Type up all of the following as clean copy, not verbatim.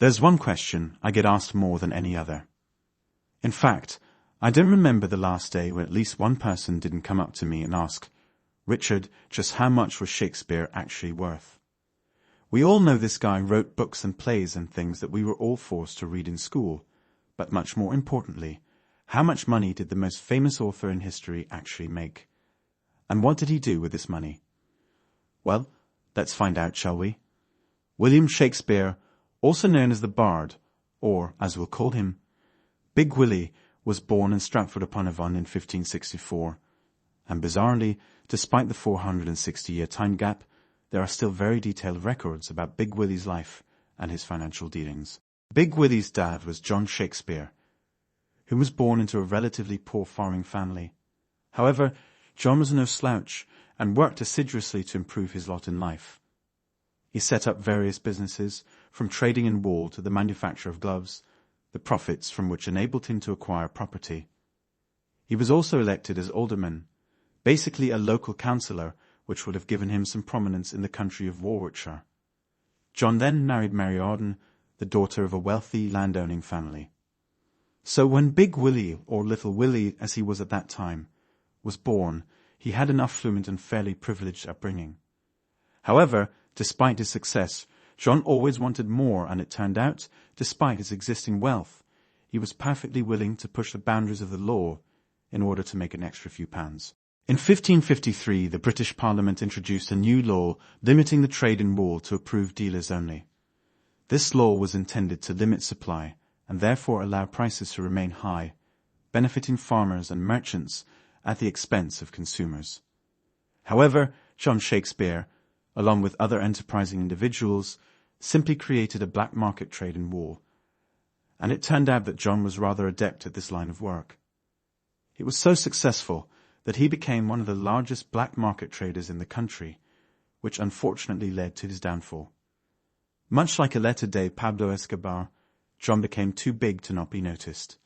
There's one question I get asked more than any other. In fact, I don't remember the last day when at least one person didn't come up to me and ask, "Richard, just how much was Shakespeare actually worth?" We all know this guy wrote books and plays and things that we were all forced to read in school, but much more importantly, how much money did the most famous author in history actually make? And what did he do with this money? Well, let's find out, shall we? William Shakespeare, also known as the Bard, or, as we'll call him, Big Willie, was born in Stratford-upon-Avon in 1564, and bizarrely, despite the 460-year time gap, there are still very detailed records about Big Willie's life and his financial dealings. Big Willie's dad was John Shakespeare, who was born into a relatively poor farming family. However, John was no slouch and worked assiduously to improve his lot in life. He set up various businesses, from trading in wool to the manufacture of gloves, the profits from which enabled him to acquire property. He was also elected as alderman, basically a local councillor, which would have given him some prominence in the country of Warwickshire. John then married Mary Arden, the daughter of a wealthy landowning family. So when Big Willie, or Little Willie as he was at that time, was born, he had an affluent and fairly privileged upbringing. However, despite his success, John always wanted more, and it turned out, despite his existing wealth, he was perfectly willing to push the boundaries of the law in order to make an extra few pounds. In 1553, the British Parliament introduced a new law limiting the trade in wool to approved dealers only. This law was intended to limit supply and therefore allow prices to remain high, benefiting farmers and merchants at the expense of consumers. However, John Shakespeare, along with other enterprising individuals, simply created a black market trade in wool, and it turned out that John was rather adept at this line of work. It was so successful that he became one of the largest black market traders in the country, which unfortunately led to his downfall. Much like a latter-day Pablo Escobar, John became too big to not be noticed,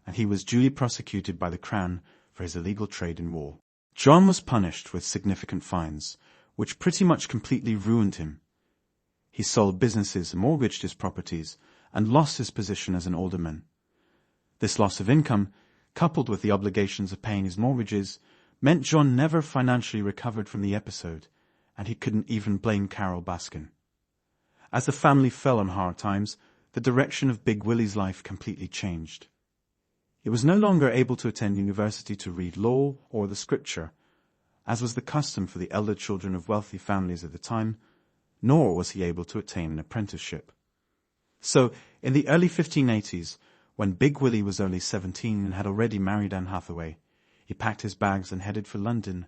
and he was duly prosecuted by the Crown for his illegal trade in wool. John was punished with significant fines, which pretty much completely ruined him. He sold businesses, mortgaged his properties, and lost his position as an alderman. This loss of income, coupled with the obligations of paying his mortgages, meant John never financially recovered from the episode, and he couldn't even blame Carol Baskin. As the family fell on hard times, the direction of Big Willie's life completely changed. He was no longer able to attend university to read law or the scripture, as was the custom for the elder children of wealthy families at the time, nor was he able to attain an apprenticeship. So, in the early 1580s, when Big Willie was only 17 and had already married Anne Hathaway, he packed his bags and headed for London,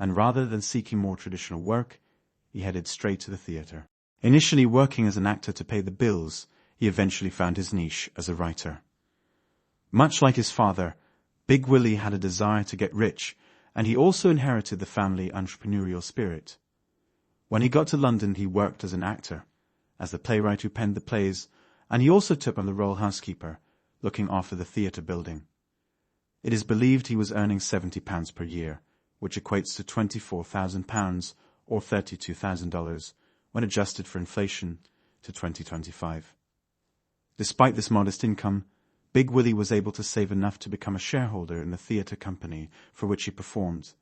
and rather than seeking more traditional work, he headed straight to the theatre. Initially working as an actor to pay the bills, he eventually found his niche as a writer. Much like his father, Big Willie had a desire to get rich, and he also inherited the family entrepreneurial spirit. When he got to London, he worked as an actor, as the playwright who penned the plays, and he also took on the role housekeeper, looking after the theatre building. It is believed he was earning £70 per year, which equates to £24,000 or $32,000 when adjusted for inflation to 2025. Despite this modest income, Big Willie was able to save enough to become a shareholder in the theatre company for which he performed,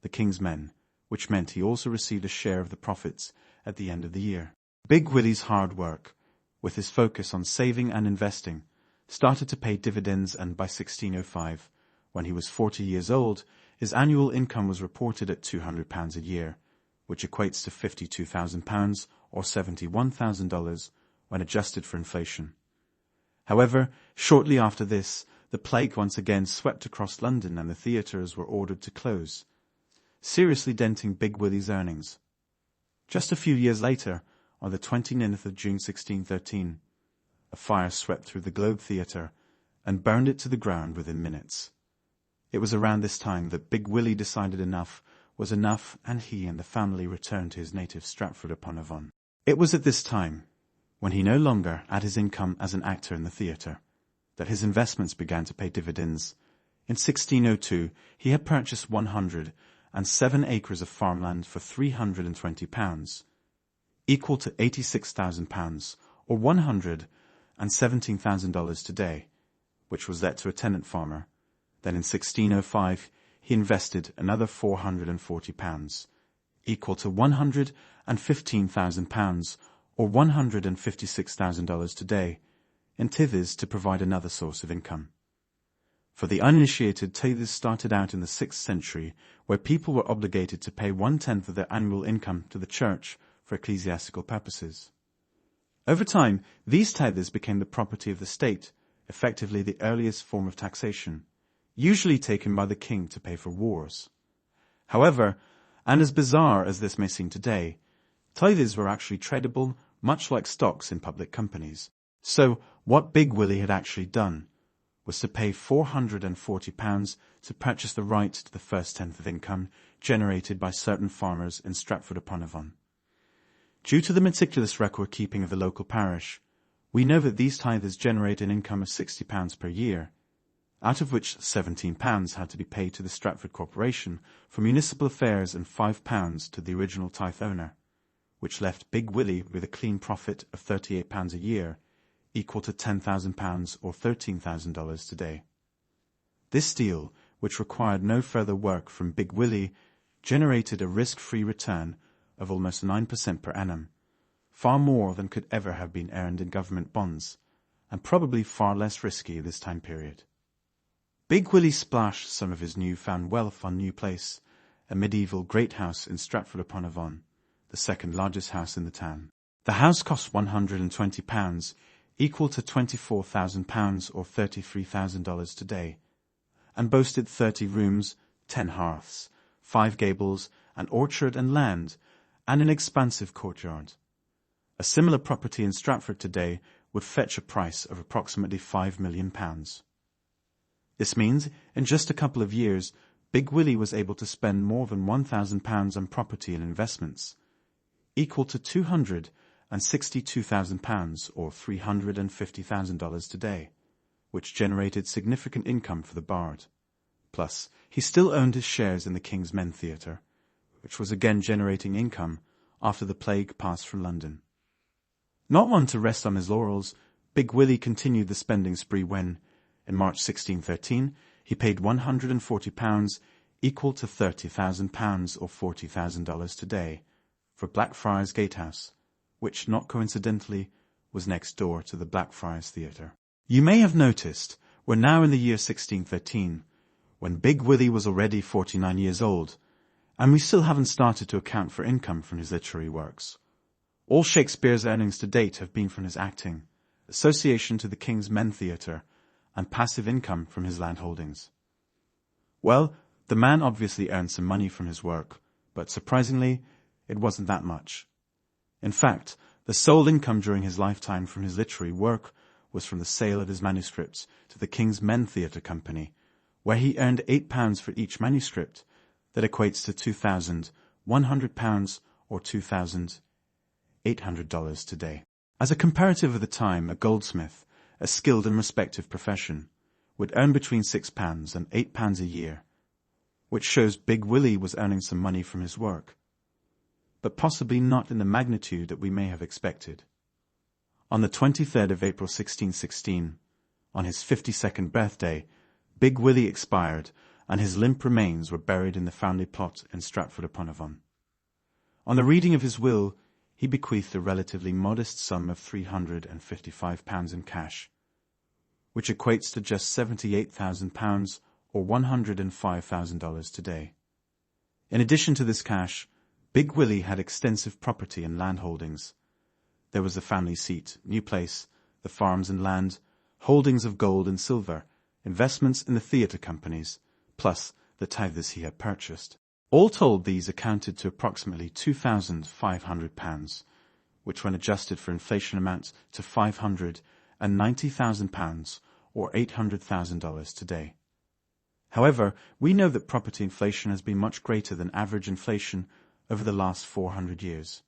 the King's Men, which meant he also received a share of the profits at the end of the year. Big Willie's hard work, with his focus on saving and investing, started to pay dividends, and by 1605, when he was 40 years old, his annual income was reported at £200 a year, which equates to £52,000 or $71,000 when adjusted for inflation. However, shortly after this, the plague once again swept across London and the theatres were ordered to close, seriously denting Big Willie's earnings. Just a few years later, on the 29th of June 1613, a fire swept through the Globe Theatre and burned it to the ground within minutes. It was around this time that Big Willie decided enough was enough, and he and the family returned to his native Stratford-upon-Avon. It was at this time, when he no longer had his income as an actor in the theatre, that his investments began to pay dividends. In 1602, he had purchased 107 acres of farmland for £320, equal to £86,000, or and $17,000 today, which was let to a tenant farmer. Then in 1605, he invested another £440, equal to £115,000 or $156,000 today, in tithes to provide another source of income. For the uninitiated, tithes started out in the 6th century, where people were obligated to pay 1/10 of their annual income to the church for ecclesiastical purposes. Over time, these tithes became the property of the state, effectively the earliest form of taxation, usually taken by the king to pay for wars. However, and as bizarre as this may seem today, tithes were actually tradable, much like stocks in public companies. So, what Big Willie had actually done was to pay £440 to purchase the right to the first tenth of income generated by certain farmers in Stratford-upon-Avon. Due to the meticulous record-keeping of the local parish, we know that these tithes generate an income of £60 per year, out of which £17 had to be paid to the Stratford Corporation for municipal affairs and £5 to the original tithe owner, which left Big Willie with a clean profit of £38 a year, equal to £10,000 or $13,000 today. This deal, which required no further work from Big Willie, generated a risk-free return of almost 9% per annum, far more than could ever have been earned in government bonds, and probably far less risky this time period. Big Willie splashed some of his newfound wealth on New Place, a medieval great house in Stratford-upon-Avon, the second largest house in the town. The house cost £120, equal to £24,000 or $33,000 today, and boasted 30 rooms, 10 hearths, 5 gables, an orchard and land, and an expansive courtyard. A similar property in Stratford today would fetch a price of approximately £5 million. This means, in just a couple of years, Big Willie was able to spend more than £1,000 on property and investments, equal to £262,000 or $350,000 today, which generated significant income for the bard. Plus, he still owned his shares in the King's Men Theatre, which was again generating income after the plague passed from London. Not one to rest on his laurels, Big Willie continued the spending spree when, in March 1613, he paid £140, equal to £30,000 or $40,000 today, for Blackfriars Gatehouse, which, not coincidentally, was next door to the Blackfriars Theatre. You may have noticed we're now in the year 1613, when Big Willie was already 49 years old, and we still haven't started to account for income from his literary works. All Shakespeare's earnings to date have been from his acting, association to the King's Men Theatre, and passive income from his land holdings. Well, the man obviously earned some money from his work, but surprisingly, it wasn't that much. In fact, the sole income during his lifetime from his literary work was from the sale of his manuscripts to the King's Men Theatre Company, where he earned £8 for each manuscript. That equates to £2,100 or $2,800 today. As a comparative of the time, a goldsmith, a skilled and respected profession, would earn between £6 and £8 a year, which shows Big Willie was earning some money from his work, but possibly not in the magnitude that we may have expected. On the 23rd of April 1616, on his 52nd birthday, Big Willie expired, and his limp remains were buried in the family plot in Stratford-upon-Avon. On the reading of his will, he bequeathed a relatively modest sum of £355 in cash, which equates to just £78,000 or $105,000 today. In addition to this cash, Big Willie had extensive property and land holdings. There was the family seat, New Place, the farms and land, holdings of gold and silver, investments in the theatre companies, plus the tithes he had purchased. All told, these accounted to approximately £2,500, which when adjusted for inflation amounts to £590,000 or $800,000 today. However, we know that property inflation has been much greater than average inflation over the last 400 years.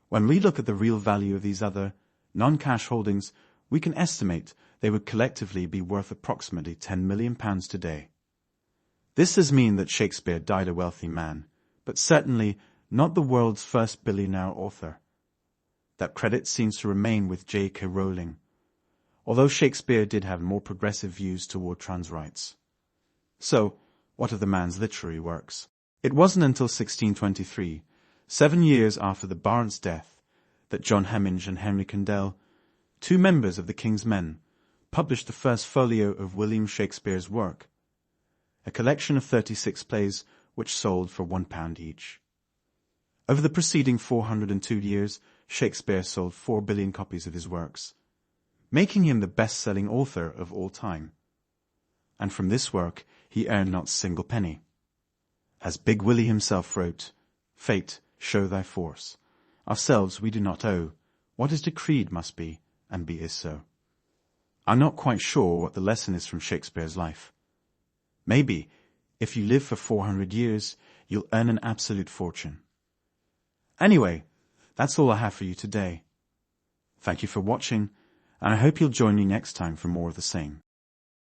When we look at the real value of these other non-cash holdings, we can estimate they would collectively be worth approximately £10 million today. This does mean that Shakespeare died a wealthy man, but certainly not the world's first billionaire author. That credit seems to remain with J.K. Rowling, although Shakespeare did have more progressive views toward trans rights. So, what of the man's literary works? It wasn't until 1623, 7 years after the Baron's death, that John Hemming and Henry Condell, two members of the King's Men, published the first folio of William Shakespeare's work, a collection of 36 plays which sold for £1 each. Over the preceding 402 years, Shakespeare sold 4 billion copies of his works, making him the best-selling author of all time. And from this work he earned not a single penny. As Big Willie himself wrote, "Fate, show thy force. Ourselves we do not owe. What is decreed must be, and be is so." I'm not quite sure what the lesson is from Shakespeare's life. Maybe, if you live for 400 years, you'll earn an absolute fortune. Anyway, that's all I have for you today. Thank you for watching, and I hope you'll join me next time for more of the same.